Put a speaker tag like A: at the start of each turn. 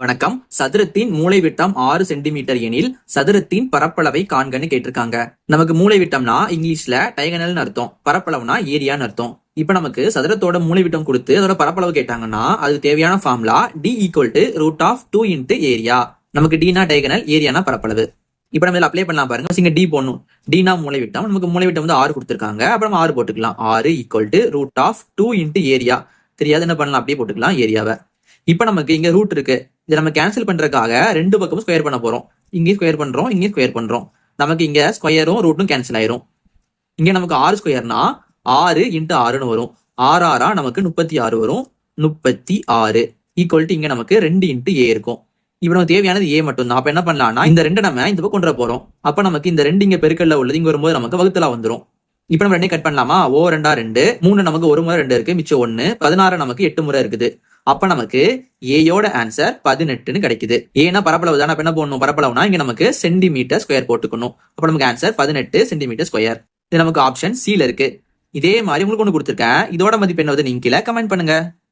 A: வணக்கம். சதுரத்தின் மூலைவிட்டம் 6 சென்டிமீட்டர் எனில் சதுரத்தின் பரப்பளவை காண்கன்னு கேட்டிருக்காங்க. நமக்கு மூலைவிட்டம்னா இங்கிலீஷ்ல டைகனல்னு அர்த்தம், பரப்பளவுனா ஏரியான்னு அர்த்தம். இப்ப நமக்கு சதுரத்தோட மூலைவிட்டம் கொடுத்து அதோட பரப்பளவு கேட்டாங்கன்னா அதுக்கு தேவையான ஃபார்முலா d = √2 × ஏரியா. நமக்கு dனா டைகனல், ஏரியானா பரப்பளவு. இப்ப நம்ம அப்ளை பண்ணலாம் பாருங்க. இங்க d போடணும். dனா மூலைவிட்டம், நமக்கு மூலைவிட்டம் வந்து 6 கொடுத்திருக்காங்க. அப்ப நம்ம 6 போட்டுக்கலாம். 6 = √2 × ஏரியா. தெரியாது என்ன பண்ணலாம், அப்படியே போட்டுக்கலாம் ஏரியாவை. இப்ப நமக்கு இங்க ரூட் இருக்கு. இதை நம்ம கேன்சல் பண்றதுக்காக ரெண்டு பக்கமும் ஸ்கொயர் பண்ண போறோம். இங்கே ஸ்கொயர் பண்றோம், இங்கே ஸ்கொயர் பண்றோம். நமக்கு இங்க ஸ்கொயரும் ரூட்டும் கேன்சல் ஆயிரும். இங்க நமக்கு 6 ஸ்கொயர்னா 6 × 6ன்னு வரும். 6 6 நமக்கு 36 வரும். 36 ஈக்குவல் இங்க நமக்கு 2 × a இருக்கும். இப்ப நமக்கு தேவையானது a மட்டும் தான். அப்ப என்ன பண்ணலாம்னா இந்த ரெண்டு நம்ம இந்த பக்கம் கொண்டு வர போறோம். அப்ப நமக்கு இந்த ரெண்டு இங்க பெருக்கல்ல உள்ளது இங்க வரும்போது நமக்கு வகுத்தலா வந்துரும். இப்ப நம்ம ரெண்டையும் கட் பண்ணலாமா? ஓ 2 2, 3 நமக்கு ஒரு முறை 2 இருக்கு, மிச்சம் 1. 16 நமக்கு 8 முறை இருக்குது. அப்ப நமக்கு ஏயோட ஆன்சர் 18ன்னு கிடைக்குது. ஏன்னா பரப்பளவு தான். என்ன போடணும், பரப்பளவுனா இங்க நமக்கு சென்டிமீட்டர் ஸ்கொயர் போட்டுக்கணும். அப்ப நமக்கு ஆன்சர் 18 சென்டிமீட்டர் ஸ்கொயர். இது நமக்கு ஆப்ஷன் C ல இருக்கு. இதே மாதிரி உங்களுக்கு ஒண்ணு கொடுத்துருக்கேன். இதோட மதிப்பு என்னது நீங்க கீழே கமெண்ட் பண்ணுங்க.